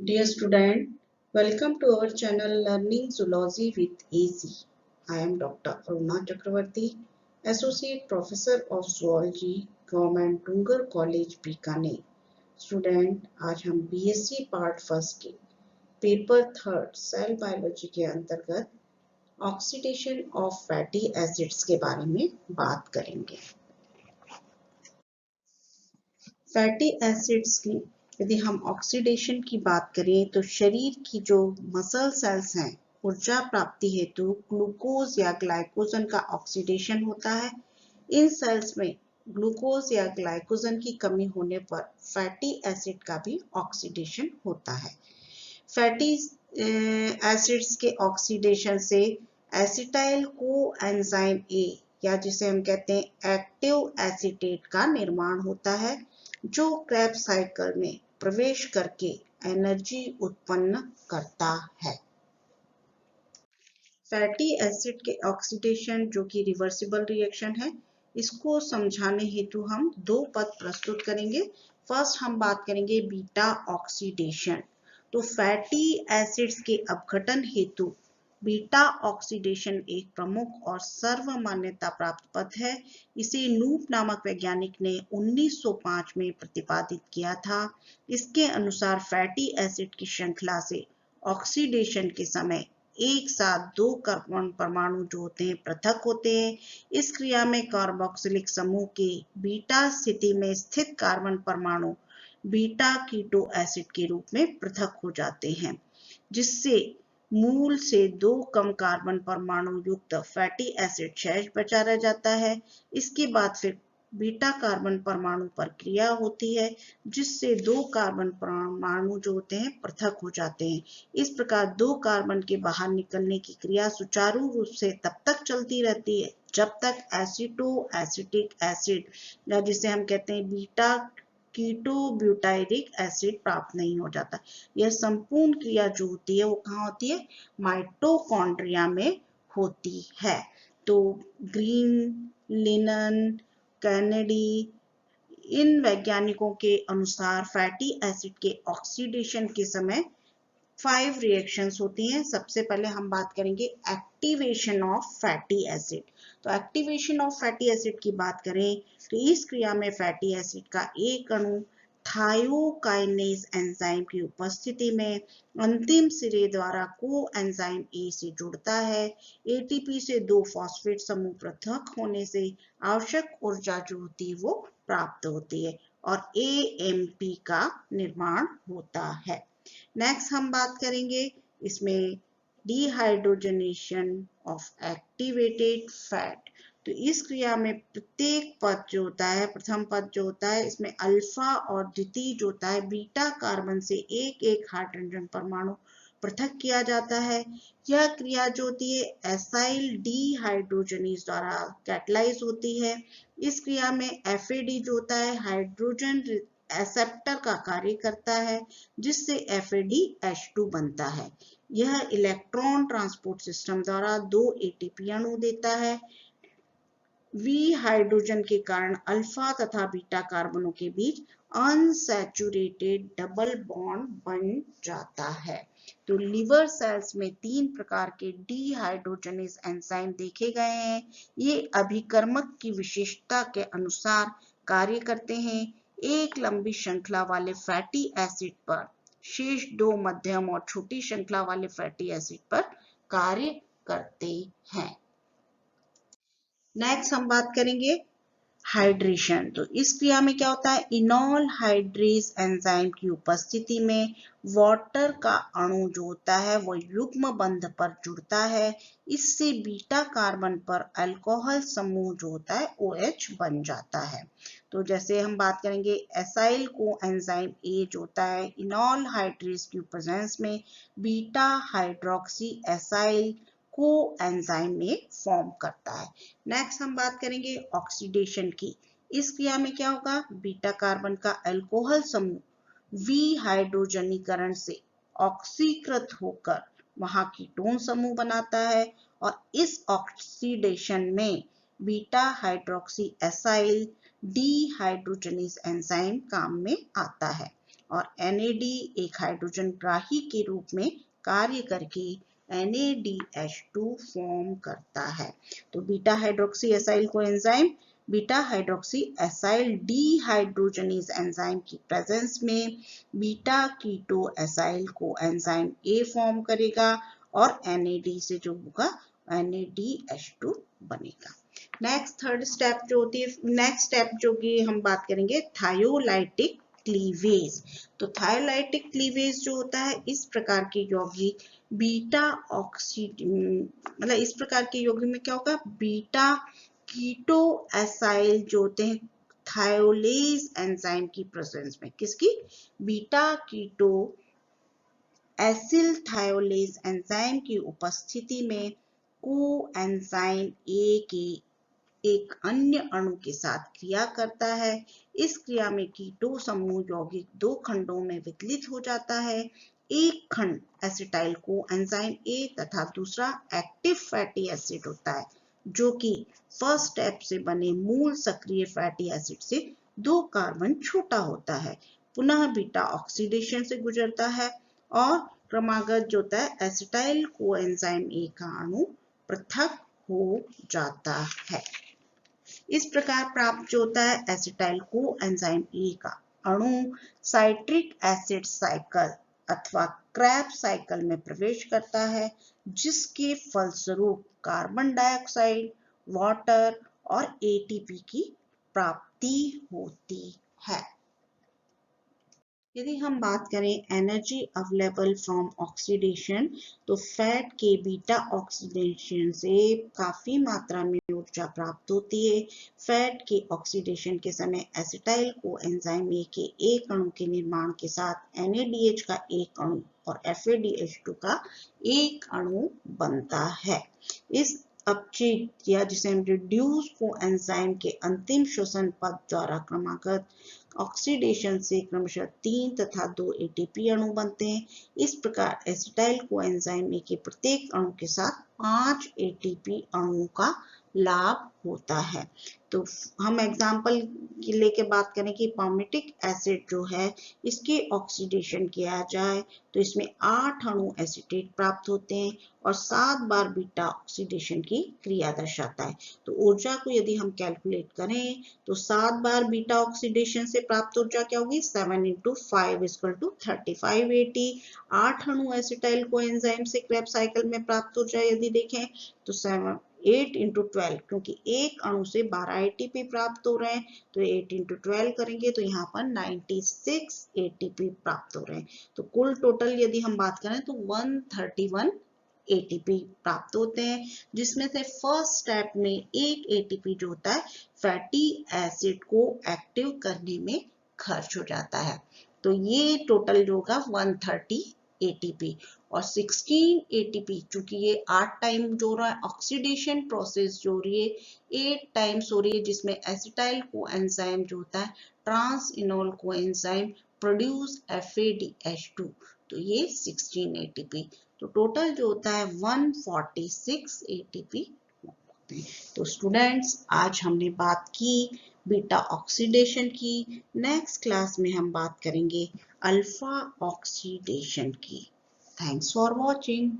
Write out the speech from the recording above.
Dear student, welcome to our channel Learning Zoology with AC. I am Dr. Aruna Chakravarti, Associate Professor of Zoology, Government Dungar College, Bikaner. Student आज हम BSc part first के paper third cell biology के अंतर्गत oxidation of fatty acids के बारे में बात करेंगे. फैटी एसिड्स की यदि हम ऑक्सीडेशन की बात करें तो शरीर की जो मसल सेल्स हैं ऊर्जा प्राप्ति हेतु ग्लूकोज या ग्लाइकोजन का ऑक्सीडेशन होता है. इन सेल्स में ग्लूकोज या ग्लाइकोजन की कमी होने पर फैटी एसिड का भी ऑक्सीडेशन होता है. फैटी एसिड्स के ऑक्सीडेशन से एसिटाइल कोएंजाइम ए या जिसे हम कहते हैं एक्टिव एसीटेट का निर्माण होता है जो क्रेब्स साइकिल में प्रवेश करके एनर्जी उत्पन्न करता है. फैटी एसिड के ऑक्सीडेशन जो कि रिवर्सिबल रिएक्शन है, इसको समझाने हेतु हम दो पद प्रस्तुत करेंगे. फर्स्ट हम बात करेंगे बीटा ऑक्सीडेशन. तो फैटी एसिड्स के अपघटन हेतु बीटा ऑक्सीडेशन एक प्रमुख और सर्व मान्यता प्राप्त पद है. इसे नूप नामक वैज्ञानिक ने 1905 में प्रतिपादित किया था. इसके अनुसार फैटी एसिड की श्रृंखला से ऑक्सीडेशन के समय एक साथ दो कार्बन परमाणु जो होते हैं पृथक होते हैं. इस क्रिया में कार्बोक्सिलिक समूह के बीटा स्थिति में स्थित कार्बन परमाणु बीटा कीटो एसिड के रूप में पृथक हो जाते हैं, जिससे मूल से दो कम कार्बन परमाणु युक्त फैटी एसिड शेष बचा रह जाता है. इसके बाद फिर बीटा कार्बन परमाणु पर क्रिया होती है जिससे दो कार्बन परमाणु जो होते हैं पृथक हो जाते हैं. इस प्रकार दो कार्बन के बाहर निकलने की क्रिया सुचारू रूप से तब तक चलती रहती है जब तक एसीटो एसिटिक एसिड या जिसे हम कहते हैं बीटा कीटो ब्यूटायरिक एसिड प्राप्त नहीं हो जाता. यह संपूर्ण क्रिया जो होती है वो कहाँ होती है? माइटोकॉन्ड्रिया में होती है. तो ग्रीन, लिनन, कैनेडी इन वैज्ञानिकों के अनुसार फैटी एसिड के ऑक्सीडेशन के समय 5 रिएक्शंस होती हैं. सबसे पहले हम बात करेंगे एक्टिवेशन ऑफ फैटी एसिड. तो एक्टिवेशन ऑफ फैटी एसिड की बात करें तो इस क्रिया में फैटी एसिड का एक अणु थायोकाइनेज एंजाइम की उपस्थिति में अंतिम सिरे द्वारा कोएंजाइम ए से जुड़ता है. एटीपी से दो फॉस्फेट समूह पृथक होने से आवश्यक ऊर्जा जो होती है वो प्राप्त होती है और एएमपी का निर्माण होता है. नेक्स्ट हम बात करेंगे इसमें डिहाइड्रोजनेशन ऑफ एक्टिवेटेड फैट. तो इस क्रिया में प्रत्येक पद जो होता है, प्रथम पद जो होता है, इसमें अल्फा और द्वितीय जो होता है बीटा कार्बन से एक एक हाइड्रोजन परमाणु पृथक किया जाता है. यह क्रिया जो होती है एसाइल डिहाइड्रोजनेज द्वारा कैटलाइज होती है. इस क्रिया में एफएडी जो होता है हाइड्रोजन एक्सेप्टर का कार्य करता है जिससे FADH2 बनता है. यह इलेक्ट्रॉन ट्रांसपोर्ट सिस्टम द्वारा दो एटीपी अणु देता है. V हाइड्रोजन के कारण अल्फा तथा बीटा कार्बनों के बीच अनसैचुरेटेड डबल बॉन्ड बन जाता है. तो लिवर सेल्स में 3 प्रकार के डिहाइड्रोजनेज एंजाइम देखे गए हैं. ये अभिकर्मक की विशेषता के अनुसार कार्य करते हैं. एक लंबी श्रृंखला वाले फैटी एसिड पर शेष दो मध्यम और छोटी श्रृंखला वाले फैटी एसिड पर कार्य करते हैं. नेक्स्ट हम बात करेंगे हाइड्रेशन. तो इस क्रिया में क्या होता है? इनॉल हाइड्रेज एंजाइम की उपस्थिति में वाटर का अणु जो होता है वो युग्म बंध पर जुड़ता है. इससे बीटा कार्बन पर अल्कोहल समूह जो होता है OH बन जाता है. तो जैसे हम बात करेंगे एसाइल कोएंजाइम ए जो होता है इनॉल हाइड्रेज की प्रेजेंस में बीटा हाइड्रोक्सी एसाइल कोएंजाइम में फॉर्म करता है. नेक्स्ट हम बात करेंगे ऑक्सीडेशन की. इस क्रिया में क्या होगा? बीटा कार्बन का अल्कोहल समूह V हाइड्रोजनीकरण से ऑक्सीकृत होकर वहां कीटोन समूह बनाता है और इस ऑक्सीडेशन में beta hydroxy acyl dehydrogenase enzyme काम में आता है और NAD एक हाइड्रोजन ग्राही के रूप में कार्य करके NADH2 फॉर्म करता है। तो beta hydroxy acyl coenzyme beta hydroxy acyl dehydrogenase enzyme की प्रेजेंस में beta keto acyl coenzyme A form करेगा और NAD से जो होगा NADH2 बनेगा। नेक्स्ट थर्ड स्टेप जो होती है, नेक्स्ट स्टेप जो कि हम बात करेंगे थायोलाइटिक क्लीवेज। तो थायोलाइटिक क्लीवेज जो होता है, इस प्रकार के यौगिक बीटा मतलब इस प्रकार के यौगिक में क्या होगा, बीटा कीटो एसाइल जो होते हैं थायोलेज एंजाइम की प्रेजेंस में, किसकी, बीटा कीटो एसिल थायोलेज एंजाइम की उपस्थिति में कोएंजाइम A के एक अन्य अणु के साथ क्रिया करता है। इस क्रिया में कीटो समूह यौगिक दो खंडों में विकलित हो जाता है। एक खंड एसिटाइल कोएंजाइम A तथा दूसरा एक्टिव फैटी एसिड होता है, जो कि फर्स्ट स्टेप से बने मूल सक्रिय फैटी एसिड से 2 कार्बन छोटा होता है। पुनः बीटा ऑक्सीडेशन से गुजरता है और क्रमागत जो होता है एसिटाइल कोएंजाइम A का अणु पृथक हो जाता है। इस प्रकार प्राप्त जो होता है एसिटाइल कोएंजाइम A का अणु साइट्रिक एसिड साइकिल अथवा क्रैब्स साइकिल में प्रवेश करता है, जिसके फलस्वरूप कार्बन डाइऑक्साइड, वाटर और ATP की प्राप्ति होती है। यदि हम बात करें एनर्जी अवेलेबल फ्रॉम ऑक्सीडेशन, तो फैट के बीटा ऑक्सीडेशन से काफी मात्रा में ऊर्जा प्राप्त होती है। फैट के ऑक्सीडेशन के समय एसिटाइल कोएंजाइम A के एक अणु के निर्माण के साथ NADH का एक अणु और FADH2 का एक अणु बनता है। इस अपचित या जिसे हम रिड्यूस कोएंजाइम के अंतिम श्वसन पद द्वारा क्रमागत ऑक्सीडेशन से क्रमशः 3 तथा 2 ATP अणु बनते हैं। इस प्रकार एसिटाइल कोएंजाइम A के प्रत्येक अणु के साथ 5 ATP अणुओं का लाभ होता है। तो हम एग्जाम्पल लेके बात करें कि पामिटिक एसिड जो है, इसके ऑक्सीडेशन किया जाए तो इसमें 8 अणु एसीटेट प्राप्त होते हैं और 7 बार बीटा ऑक्सीडेशन की क्रिया दर्शाता है। तो ऊर्जा को यदि हम कैलकुलेट करें तो 7 बार बीटा ऑक्सीडेशन से प्राप्त ऊर्जा क्या होगी, 7 × 5 = 35 AT। 8 अणु एसिटाइल कोएंजाइम से क्रेब्स साइकिल में प्राप्त ऊर्जा यदि देखें तो 8 × 12, क्योंकि एक अणु से 12 ATP प्राप्त हो रहे हैं, तो 8 × 12 करेंगे तो यहाँ पर 96 ATP प्राप्त हो रहे हैं। तो कुल टोटल यदि हम बात करें तो 131 ATP प्राप्त होते हैं, जिसमें से फर्स्ट स्टेप में एक ATP जो होता है फैटी एसिड को एक्टिव करने में खर्च हो जाता है। तो ये टोटल जो होगा 130 ATP और 16 ATP, चूंकि ये 8 टाइम जो हो रहा है ऑक्सीडेशन प्रोसेस जो हो रही है 8 टाइम्स हो रही है, जिसमें एसिटाइल कोएंजाइम जो होता है trans enol coenzyme produce FADH2, तो ये 16 ATP। तो टोटल जो होता है 146 ATP। तो स्टूडेंट्स, आज हमने बात की बीटा ऑक्सीडेशन की। नेक्स्ट क्लास में हम बात करेंगे अल्फा ऑक्सीडेशन की। Thanks for watching.